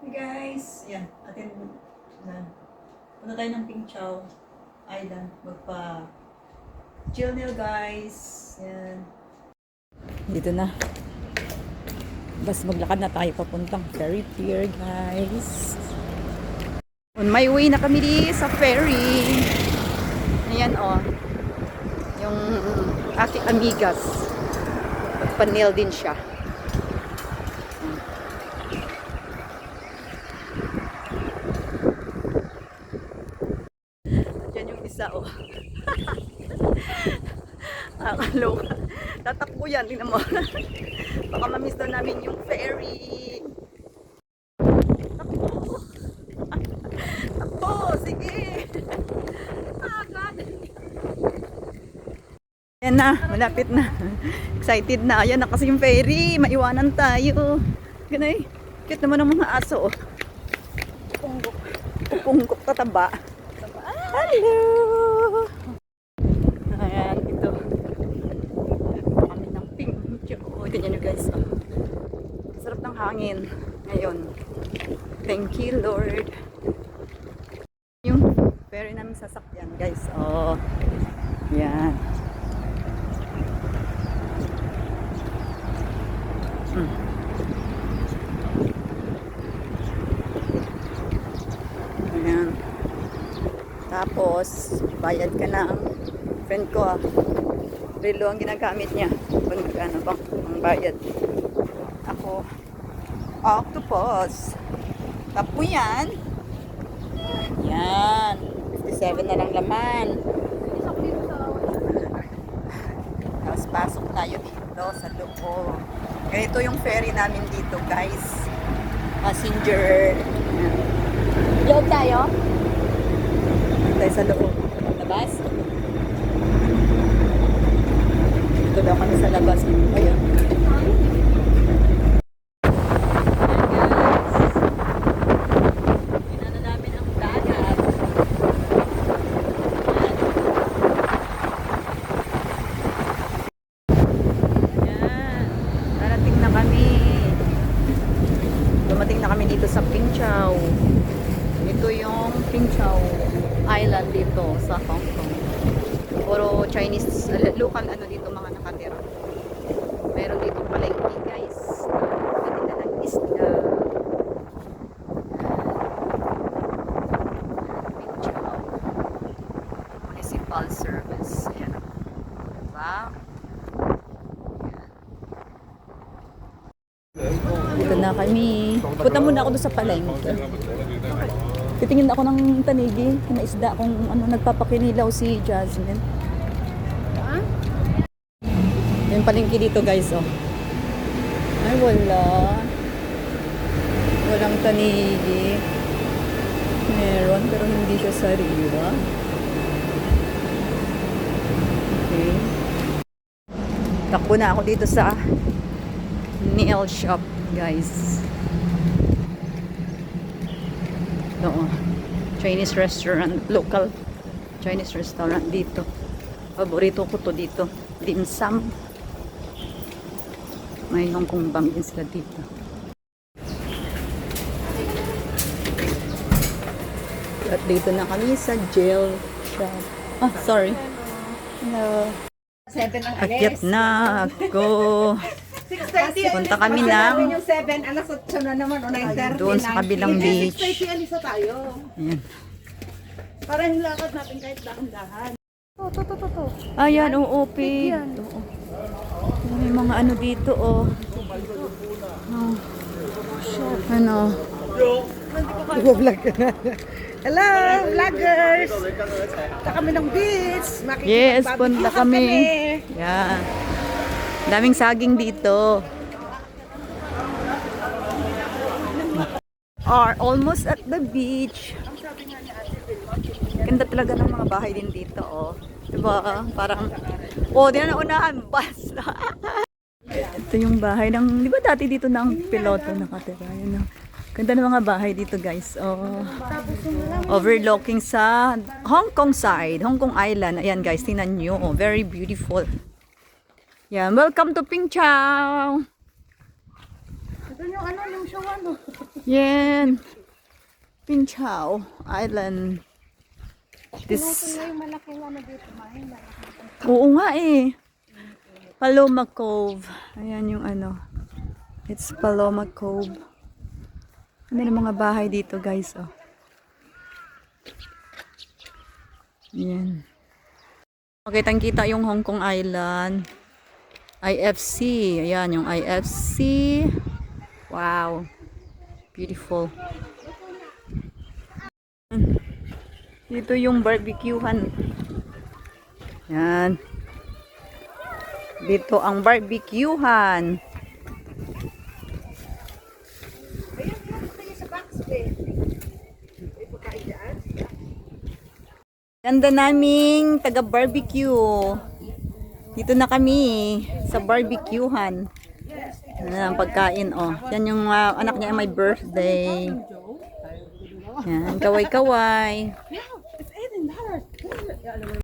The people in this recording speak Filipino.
Hey guys, yan, atin na. Punta tayo ng Pingchow Island. Magpa chill nil guys. Yan. Dito na. Bas maglakad na tayo papuntang ferry pier guys. On my way na kami di sa ferry. Ayan oh. Yung aking amigas. Magpa-nail din siya. Isa oh. Nakakaloka. Tatakbo yan, tingnan mo. Baka mamiss daw namin yung ferry. Takbo. Takbo, sige. God. Ayan na, malapit na. Excited na. Ayan na kasi yung ferry. Maiwanan tayo. Ganay. Cute naman ang mga aso oh. Punggok. Punggok tataba. Hello! Ayan, ito. Kami ng Pingchow. Tignan nyo guys. Oh. Sarap ng hangin. Ngayon. Thank you, Lord. Yung ferry namin sasakyan, guys. Oh. Ayan. Ayan. Tapos, bayad ka ng friend ko ah. Relo ang ginagamit niya. Pag ano bang ang bayad. Ako, octopus. Tapo yan. Yan. 57 na lang laman. Tapos pasok tayo dito sa loob. Ganito yung ferry namin dito guys. Passenger. Loob tayo? Tayo sa loob. Labas? Dito daw kami sa labas. Ayun. Pinano namin ang dagat. Ayan. Narating na kami. Dumating na kami dito sa Pingchow. Ito yung Pingchow Island dito sa Hong Kong. Puro Chinese, local ano dito mga nakatira. Meron dito palengke guys. Pwede na ng isda. Pingchow Municipal Service. Ayan. Diba? Dito na kami. Punta muna ako doon sa palengke. Titingin ako ng tanigi na isda kung ano nagpapakinilaw si Jasmine. Yung palengke dito guys oh. Ay wala. Walang tanigi. Meron pero hindi siya sariwa. Okay. Takbo na ako dito sa nail shop guys. Oo. Chinese restaurant, local Chinese restaurant dito. Paborito ko to dito. Dim sum. May Hong Kong bang din sila dito. At dito na kami sa jail shop. Ah, sorry. Hello. 7 ang Akyat na ako. 6:30. Punta kami ng yung 7, alas 8 na naman, o 9:30. doon sa kabilang beach. 6:30 alisa tayo. Ayan. Para yung lakad natin kahit dahan-dahan. To. Ayan, oo, pig. Oo. May mga ano dito, oh. Oh. Ano? Nag-vlog ka na. Hello, vloggers! Punta kami ng beach. Yes, punta kami. Kami. Yeah. Daming saging dito. Are almost at the beach. Ganda talaga ng mga bahay din dito, oh. Diba? Parang, oh, di na naunahan, bus. Ito yung bahay ng, di ba dati dito ng piloto nakatira? Yun, oh. Ganda ng mga bahay dito, guys. Oh. Overlooking sa Hong Kong side, Hong Kong Island. Ayan, guys, tingnan nyo. Oh, very beautiful. Yan, welcome to Pingchow. Doon yung ano, yung show ano. Yan. Pinchao Island. Pinuto na yung malaking ano dito. Oo nga eh. Paloma Cove. Ayan yung ano. It's Paloma Cove. Ano yung mga bahay dito guys oh. Ayan. Okay, kita yung Hong Kong Island. IFC. Ayan yung IFC. Wow. Beautiful. Dito yung barbecuehan. Yan. Dito ang barbecuehan. Ayun, yung tayo sa box, eh. May pagkain dyan. Ganda naming taga-barbecue. Dito na kami sa barbecuehan. Yan ang pagkain, oh. Yan yung anak niya may birthday. Yan, kaway-kaway. Yeah, it's $18.